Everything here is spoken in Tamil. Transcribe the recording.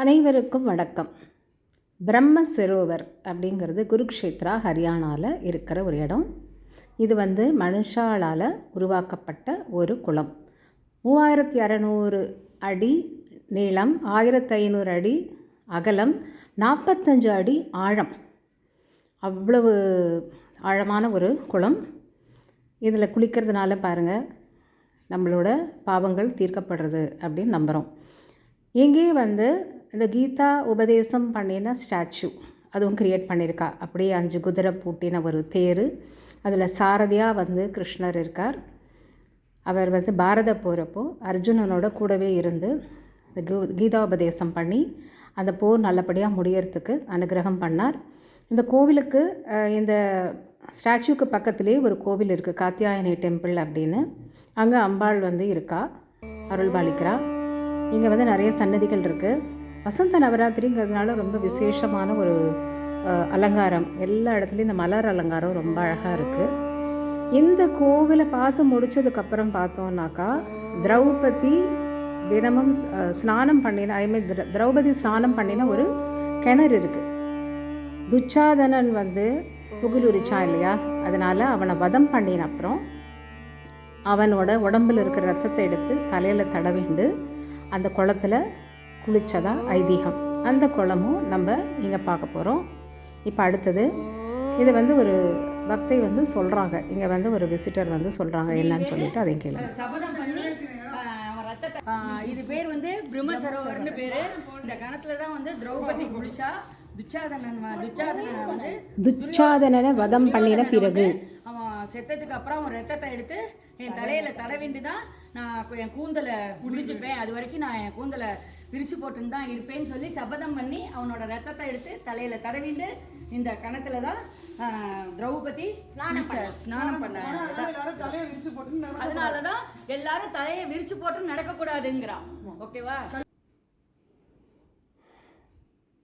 அனைவருக்கும் வணக்கம். பிரம்ம சரோவர் அப்படிங்கிறது குருக்ஷேத்ரா ஹரியானாவில் இருக்கிற ஒரு இடம். இது மனுஷாலால் உருவாக்கப்பட்ட ஒரு குளம். 3600 அடி நீளம், 1500 அடி அகலம், 45 அடி ஆழம். அவ்வளவு ஆழமான ஒரு குளம். இதில் குளிக்கிறதுனால பாருங்கள், நம்மளோட பாவங்கள் தீர்க்கப்படுறது அப்படின்னு நம்புகிறோம். இங்கேயே இந்த கீதா உபதேசம் பண்ணின ஸ்டாச்சு அதுவும் க்ரியேட் பண்ணியிருக்கா. அப்படியே 5 குதிரை பூட்டின ஒரு தேர், அதில் சாரதியாக கிருஷ்ணர் இருக்கார். அவர் பாரத போகிறப்போ அர்ஜுனனோட கூடவே இருந்து கீதா உபதேசம் பண்ணி அந்த போர் நல்லபடியாக முடியறதுக்கு அனுகிரகம் பண்ணார். இந்த கோவிலுக்கு, இந்த ஸ்டாச்சுக்கு பக்கத்துலேயே ஒரு கோவில் இருக்குது, காத்தியாயனி டெம்பிள் அப்படின்னு. அங்கே அம்பாள் இருக்கா, அருள் பாலிக்கிறா. இங்கே நிறைய சன்னதிகள் இருக்குது. வசந்த நவராத்திரிங்கிறதுனால ரொம்ப விசேஷமான ஒரு அலங்காரம். எல்லா இடத்துலையும் இந்த மலர் அலங்காரம் ரொம்ப அழகாக இருக்குது. இந்த கோவிலை பார்த்து முடித்ததுக்கப்புறம் பார்த்தோன்னாக்கா, திரௌபதி தினமும் ஸ்நானம் பண்ணின, திரௌபதி ஸ்நானம் பண்ணின ஒரு கிணறு இருக்குது. துச்சாதனன் புகழுரிச்சான் இல்லையா, அதனால் அவனை வதம் பண்ணின அப்புறம் அவனோட உடம்பில் இருக்கிற ரத்தத்தை எடுத்து தலையில் தடவிண்டு அந்த குளத்தில் குளித்ததா ஐதீகம். அந்த குளமும் நம்ம இங்கே பார்க்க போகிறோம். இப்போ அடுத்தது இது ஒரு பக்தை சொல்கிறாங்க. இங்கே ஒரு விசிட்டர் சொல்கிறாங்க என்னன்னு சொல்லிட்டு அதையும் கேளுங்க. சபதம் பண்ணி இது பேர் பிரம்ம சரோவர்னு பேர். இந்த கணத்தில் தான் திரௌபதி குளிச்சா. துச்சாதனனை வதம் பண்ணின பிறகு அவன் செத்ததுக்கு அப்புறம் அவன் ரத்தத்தை எடுத்து என் தலையில தடவிண்டு தான் நான் என் கூந்தலை முடிஞ்சுப்பேன், அது வரைக்கும் நான் என் கூந்தலை விரிச்சு போட்டுன்னு தான் இருப்பேன்னு சொல்லி சபதம் பண்ணி அவனோட ரத்தத்தை எடுத்து தலையில தடவிண்டு இந்த கணத்துல தான் திரௌபதி ஸ்நானம் பண்ண. அதனாலதான் எல்லாரும் தலையை விரிச்சு போட்டு நடக்க கூடாதுங்கிறான். ஓகேவா?